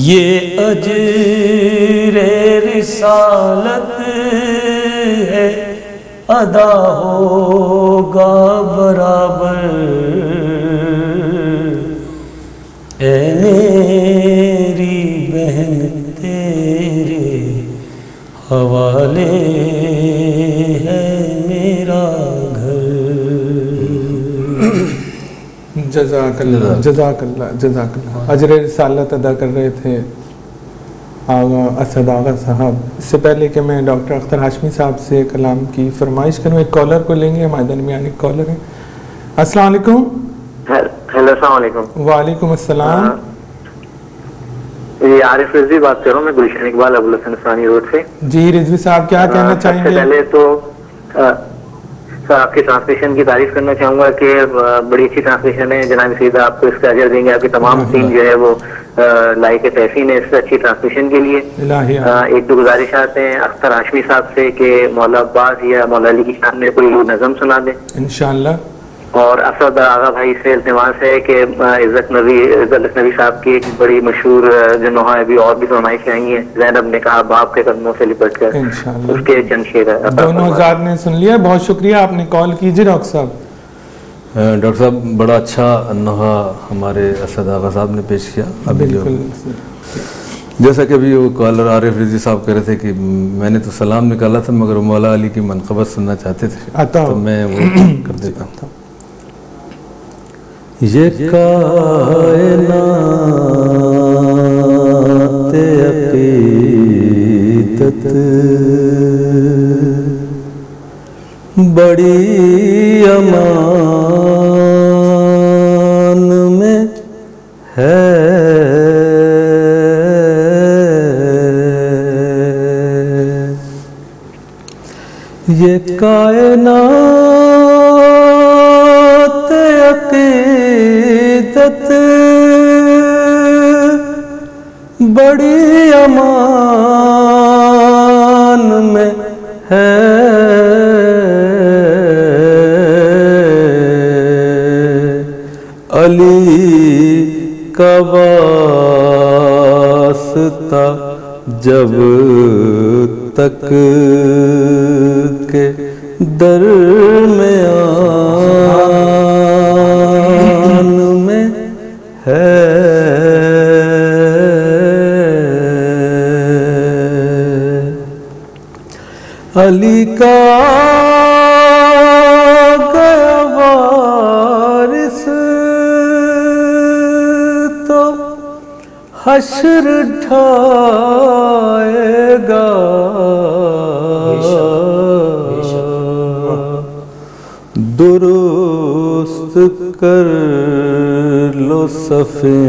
ये अजरे रिसालत है अदा होगा बराबर ए मेरी बहन तेरे हवाले है मेरा घर। जज़ाकल्लाह जज़ाकल्लाह जज़ाकल्लाह। अजर रिसालत अदा कर रहे थे आगा असद आगा साहब। इससे पहले कि मैं डॉक्टर अख्तर हाशमी साहब से कलाम की फरमाइश करूँ, एक कॉलर को लेंगे। हमारे दरमियान एक कॉलर है। अस्सलाम वालेकुम। हेलो अस्सलाम वालेकुम। वालेकुम अस्सलाम। ये आरिफ रिजवी बात कर रहा हूँ मैं, गुलशन इकबाल अबुल हसन सानी रोड से। जी रिजवी साहब क्या कहना चाहेंगे? सबसे पहले तो सर आपकी ट्रांसलेशन की तारीफ करना चाहूंगा कि बड़ी अच्छी ट्रांसलेशन है। जनाब सीधा आपको इसका अजर देंगे, आपकी तमाम टीम जो है वो लाइक तहसीन है इस अच्छी ट्रांसलेशन के लिए। एक दो गुजारिशात हैं अख्तर हाशमी साहब से कि मौला अब्बास या मौला अली की शान में कोई नज़म सुना दे इंशाअल्लाह। और असद आगा भाई से इल्तिमास है कि इज्जत नबी साहब की एक बड़ी मशहूर जो नोहा है, भी और भी फरमाइशें आई हैं। जैनब ने कहा बाप के कदमों से लिपट कर, उसके चंद शेर है। दोनों हज़ार ने सुन लिया, बहुत शुक्रिया, आपने कॉल कीजिए डॉक्टर साहब। डॉक्टर साहब बड़ा अच्छा नोहा हमारे असद आगा साहब ने पेश किया। अभी जो जैसा कि अभी वो कॉलर आरिफ रिजवी साहब कह रहे थे कि मैंने तो सलाम निकाला था मगर मौला अली की मनक़बत सुनना चाहते थे, तो मैं वो कर देता हूँ। ये कायनात अक़ीदत बड़ी अमान में है, ये कायनात अक़ीदत बड़ी अमान में है, अली का वास्ता जब तक के दरमियान में है, अली का गया वारिस तो हश्र ढाएगा, दुरुस्त कर लो सफ़े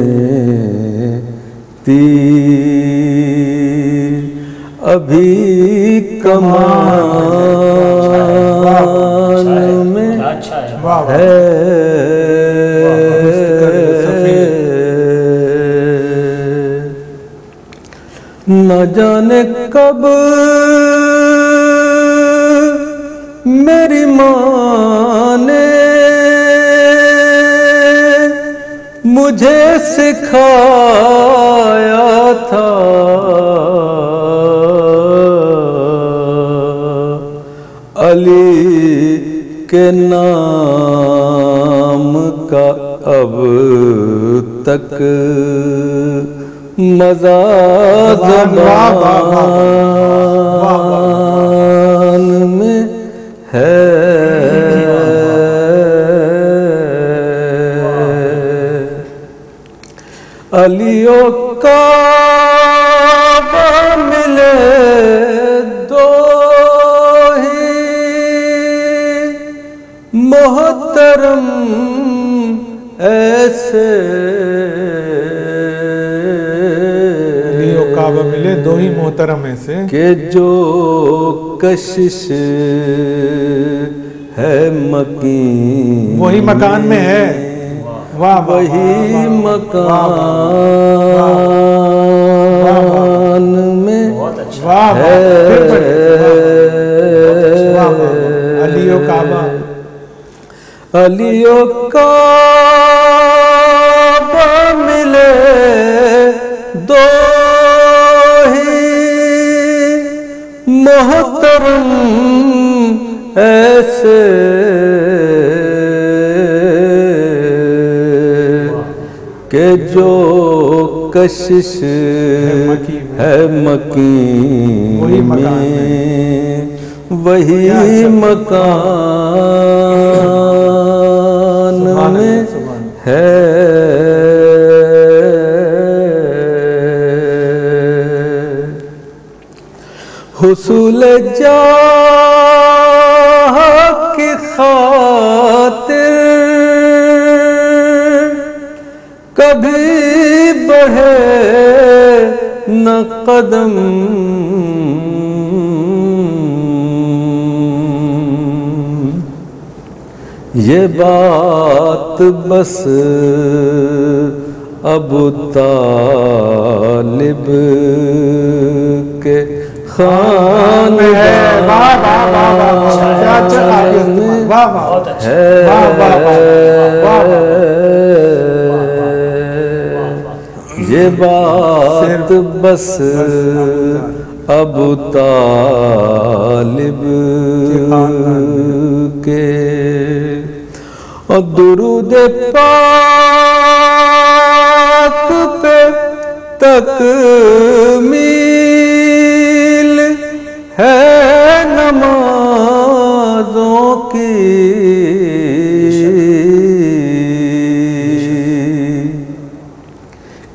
तीर अभी कमान में है, न जाने कब मेरी माँ ने मुझे सिखाया था, अली के नाम का अब तक मज़ा ज़बान में है, अलियो का मिले दो ही मोहतरम ऐसे, अलियो काबा मिले दो ही मोहतरम ऐसे के जो कशिश है मकीन वही मकान में है, वाह वही मकान में है, अलियो काबा, अलियो काबा मिले दो ही मोहतरम ऐसे, के जो कशिश है मकीन में वही मकान में है, हुसूल जाह की खातिर कभी बढ़े कदम ये बात बस अबू तालिब के खान है। ये बात बस अबू तालिब के और दुरूद पाक पे तकमील है नमाज़ों की।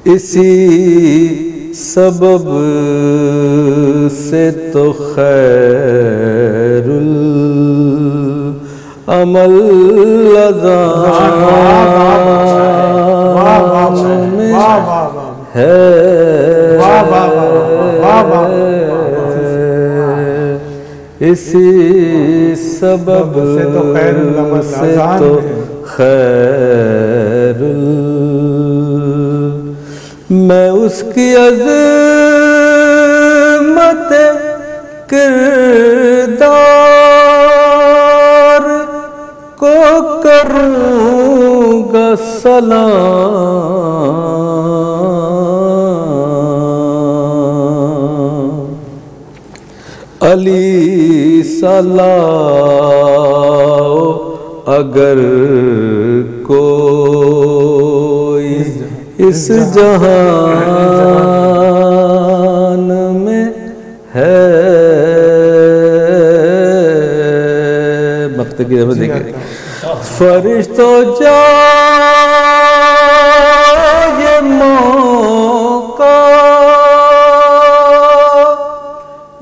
इसी सबब से तो खैरुल अमल है। इसी सबब से तो खैरुल मैं उसकी अज़मत किरदार को करूँगा सलाम। अली सलाओ अगर कोई इस जहान में है। वक्त की तरफ देखिए। फरिश्तों जाओ ये मौका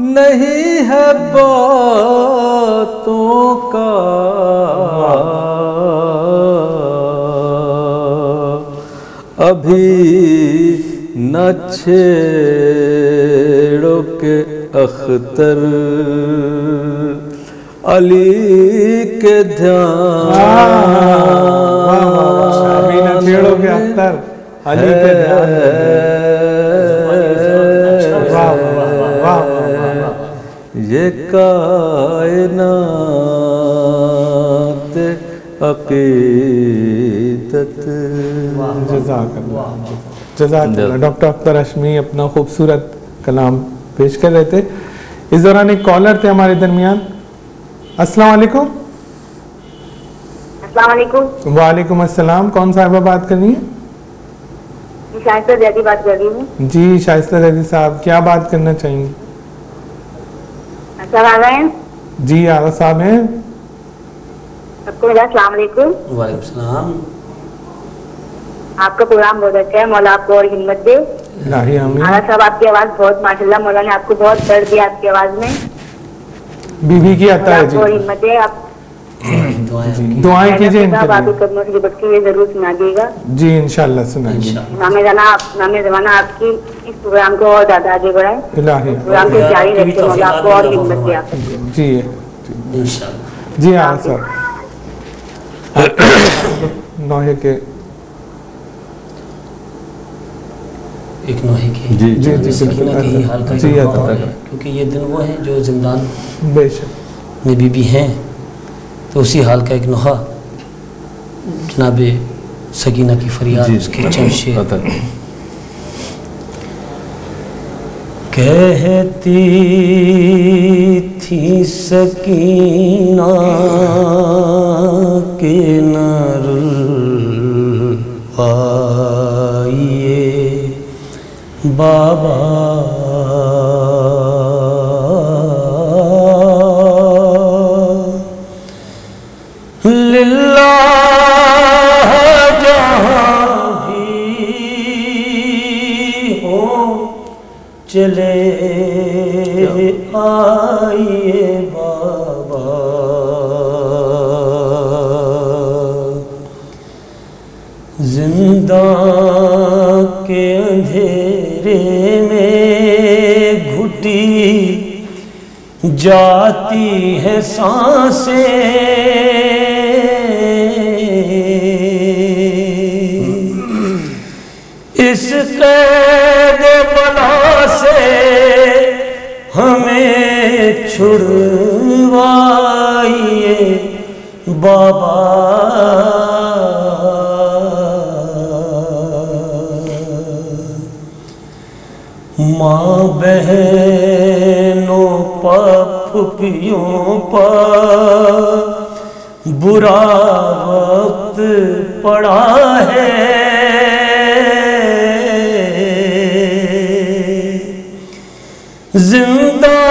नहीं है बातों का। अभी न छेड़ो के अख्तर अली के ध्यान। अभी न छेड़ो के अख्तर अली के ध्यान। ये कायनात अक़ीदत। जज़ाकल्लाह। डॉक्टर अख्तर हाशमी अपना खूबसूरत कलाम पेश कर रहे थे। इस दौरान एक कॉलर थे हमारे दरमियान। अस्सलाम वालेकुम। वालेकुम अस्सलाम। कौन साहिबा बात कर रही हैं? शाइस्ता जैदी बात कर रही हूँ। जी शाइस्ता जैदी साहब, क्या बात करना चाहेंगे? सर आ गए हैं? जी आगा साहब हैं। सबको मेरा अस्सलाम वालेकुम। वालेकुम सलाम। आपका प्रोग्राम बहुत अच्छा है, मौला आपको और हिम्मत दे। आगा साहब आपकी आवाज बहुत माशाल्लाह, मौला ने आपको बहुत दर्द दिया आपकी आवाज में। बीबी की आता है जी। और हिम्मत दे। आप दुआएं कीजिए इनके लिए। आपकी कदमों से लिपट के ये जरूर सुना दीजिएगा। जी इंशाल्लाह सुनाएंगे। नामे जमाना आपकी इस प्रोग्राम को और ज्यादा आगे बढ़ाए। प्रोग्राम को जारी रखे, मौला आपको और हिम्मत दे। जी इंशाल्लाह। जी हाँ सर। नौहे के एक नौहे की जी जी सकीना के ही हाल का जी क्योंकि ये दिन वो हैं जो जिंदान बेशक में बीबी हैं, तो उसी हाल का एक नौहा जनाब सकीना की फरियाद उसके चमशे कहती थी सकीना के नरवाइए बाबा लिल्लाह जहाँ भी हो चले आइए बाबा जिंदा के अंधेरे में जाती है सांसें, इस कैद बला से हमें छुड़वाइए बाबा। माँ बहनों फुफियों पर बुरा वक्त पड़ा है, जिंदा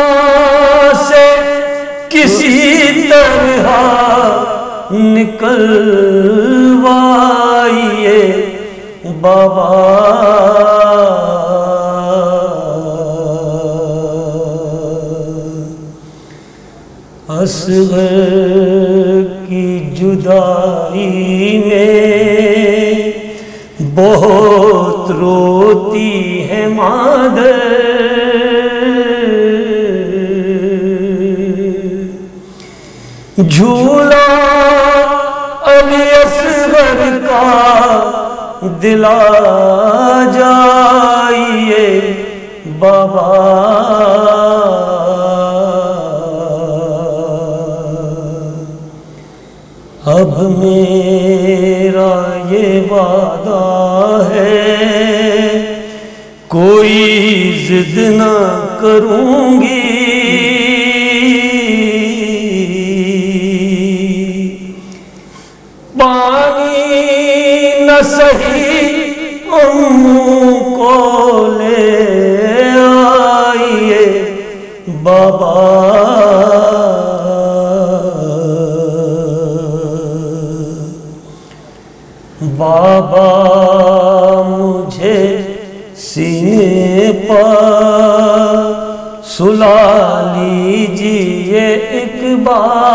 से किसी तरह निकलवाइए बाबा। असग़र की जुदाई में बहुत रोती है मादर, झूला अली असग़र का दिला जाइए बाबा। अब मेरा ये वादा है कोई जिद न करूँगी, पानी न सही को ले आइए बाबा। बाबा मुझे सीने पर सुला लीजिए एक बार,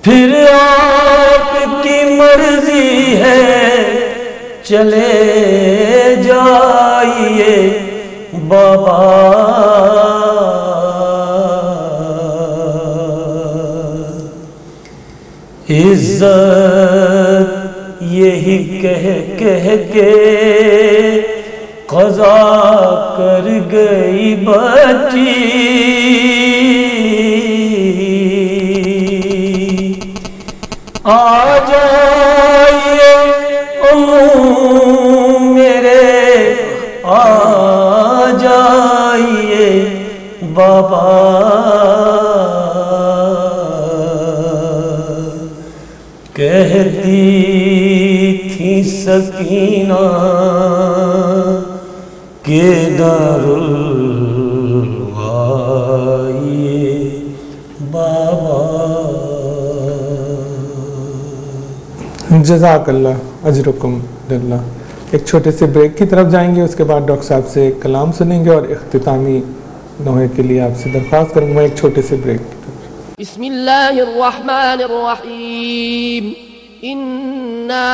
फिर आपकी मर्जी है चले जाइए बाबा। इज्जत यही कह के क़ज़ा कर गई बच्ची, आ जाइए मेरे, आ जाइए बाबा। कहती थी सकीना के दारुल्लाहिए बाबा। जज़ाकल्लाह अजरुकुम अल्लाह। एक छोटे से ब्रेक की तरफ जाएंगे, उसके बाद डॉक्टर साहब से कलाम सुनेंगे और इख्तितामी नोहे के लिए आपसे दरख्वास्त करूँगा एक छोटे से ब्रेक। बिस्मिल्लाहिर्रहमानिर्रहीम। इन्ना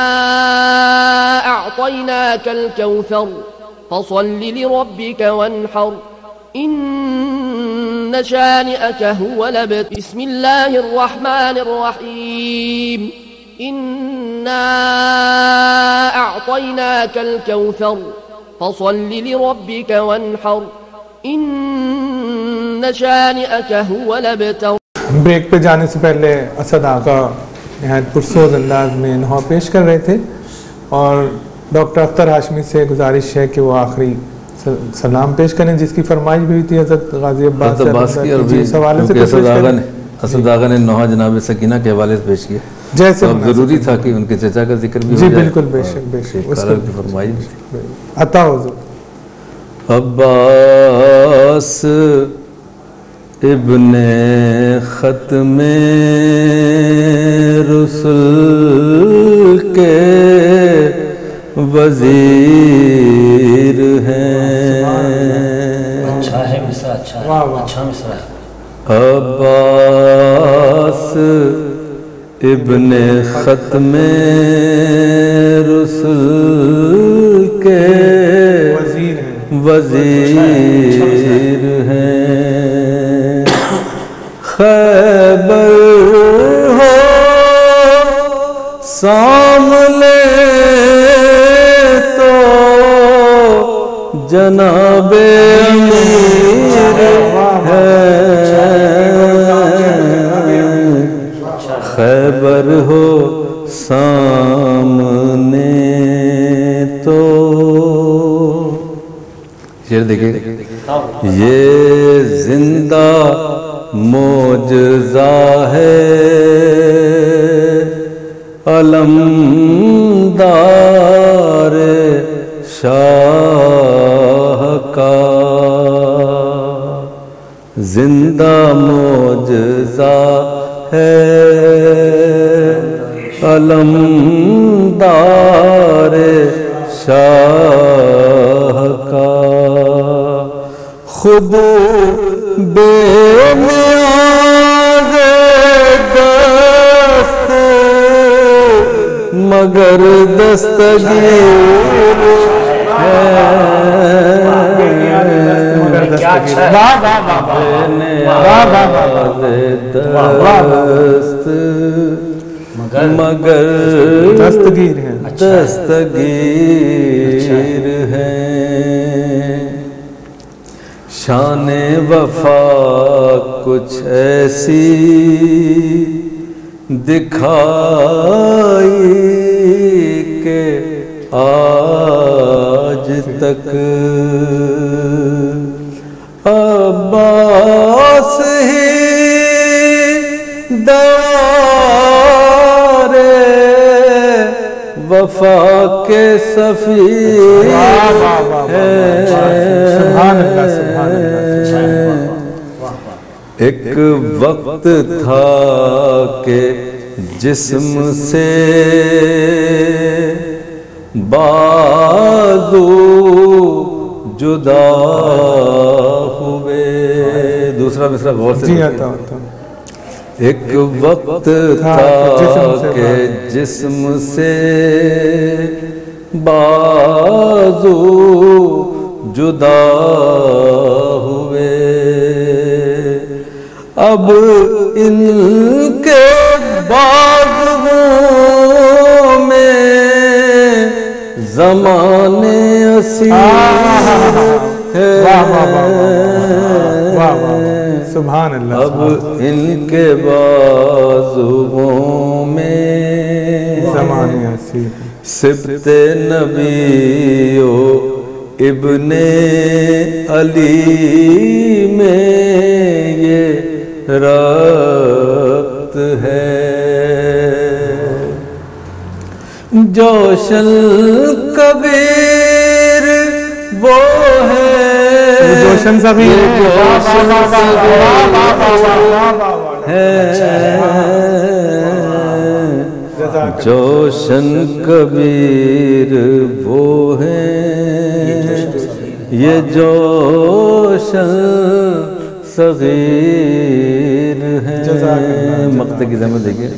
अअतैनाकल कौसर फसल्लि लिरब्बिका वन्हर इन्न शानिअक हुवल अबतर। बिस्मिल्लाहिर्रहमानिर्रहीम। इन्ना अअतैनाकल कौसर फसल्लि लिरब्बिका वन्हर इन्न शानिअक हुवल अबतर। ब्रेक पे जाने से पहले असद आका नहायत पुरसोज अंदाज में नहा पेश कर रहे थे और डॉक्टर अख्तर हाशमी से गुजारिश है कि वो आखिरी सलाम पेश करें, जिसकी फरमाइश भी हुई थी हज़रत गाजी अब्बास से हवाले से। असद आगा ने नहा जनाब सकीना के हवाले से पेश किया, जैसे अब जरूरी था कि उनके चचा का जिक्र भी जी बिल्कुल बेशक बेशक की फरमाइश अता हुज़ूर। अब्बास इब्ने ख़त्मे रसूल के वज़ीर हैं। अच्छा है मिसरा, अच्छा है, अच्छा मिसरा है। अब्बास इब्ने ख़त्मे रसूल के वजीर हैं। खैबर हो सामने तो जनाबे अमीर है। खैबर हो सामने तो शेर देखिए, ये जिंदा मौजज़ा है अलमदार शाह का। जिंदा मौजज़ा है अलमदार शाह का। खुद बेनियाज़ दस्त मगर दस्तगीर है। मगर दस्तगीर है, दस्तगीर है। शाने वफा कुछ ऐसी दिखाई के आज तक अब्बास ही दारे वफा के सफीर है। एक वक्त था कि जिस्म से बाजू जुदा हुए। दूसरा मिसरा गौर से एक वक्त था कि जिस्म से बाजू जुदा हुए। अब इनके बाजुओं में ज़माने असीर है। सुभान अल्लाह। अब इनके बाजुओं में ज़माने असीर सिब्ते नबियो इब्ने अली में ये रब्त है। जोशन कबीर वो है, जोशन सगीर है। जोशन कबीर वो है, ये जोशन सगीर है। मक्ते की जहमत देखिए।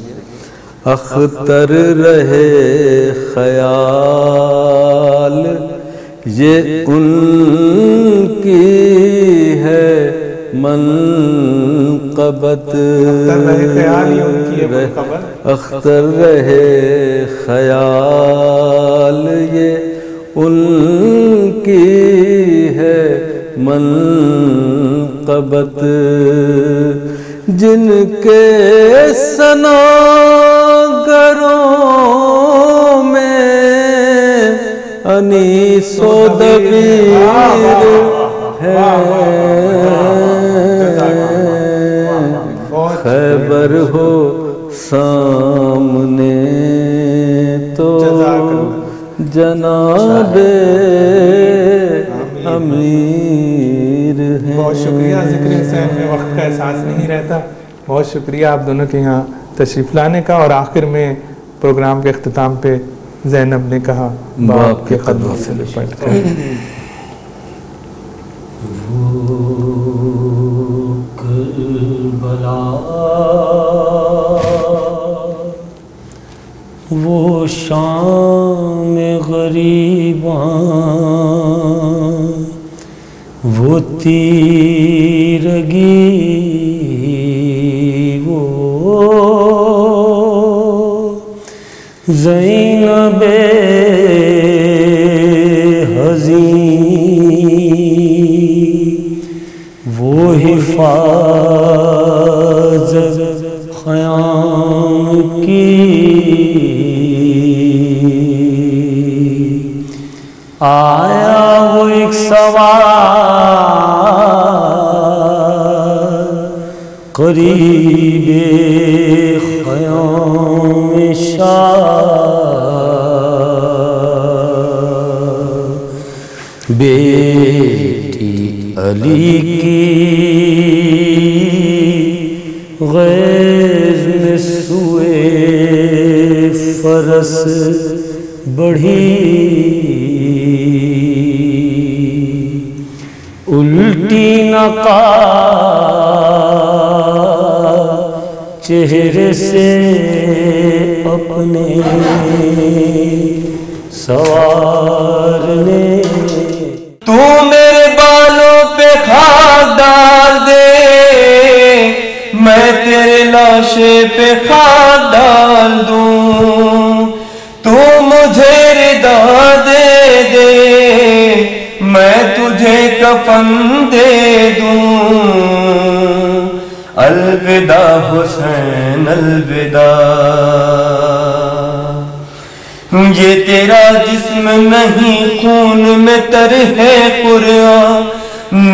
अख्तर रहे ख्याल ये उनकी है मनक़बत। अख्तर रहे ख्याल ये उनकी है मनक़बत। जिनके सनागरों में अनीसो दबीर है। खैबर हो सामने तो जनाबे अमीर है। बहुत शुक्रिया। ज़िक्र हुसैन में वक्त का एहसास नहीं रहता। बहुत शुक्रिया आप दोनों के यहाँ तशरीफ़ लाने का। और आखिर में प्रोग्राम के अख्तिताम पे ज़ैनब ने कहा बाप के कदमों से लिपट कर। वो शाम गरीबां तीरगी वो ज़ैनबे वो हिफाज़त ख़याम की आया वो एक सवाल क़रीबे ख़याम शाह बेटी अली की गैज़ में सुए फरस बढ़ी उल्टी नका चेहरे से अपने सवार ने तू मेरे बालों पे खाक डाल दे, मैं तेरे लाशे पे खाक डाल दूं। तू मुझे रिदा दे दे, मैं तुझे कफन दे दूं। अलविदा हुसैन अलविदा, ये तेरा जिस्म नहीं खून में तर है कुरान।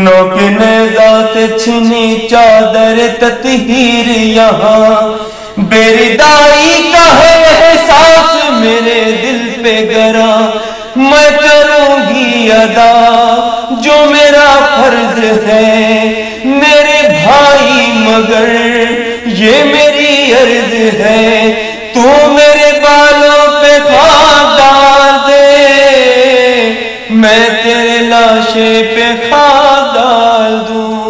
नौके नेज़ा से छिनी चादर ततहीर यहाँ, बेरिदाई का है एहसास मेरे दिल पे गरा। मैं करूंगी अदा जो मेरा फर्ज है मेरे भाई, मगर ये मेरी अर्ज है। तू मेरे बालों पे खाक डाल दे, मैं तेरे लाशे पे खाक डाल दूं।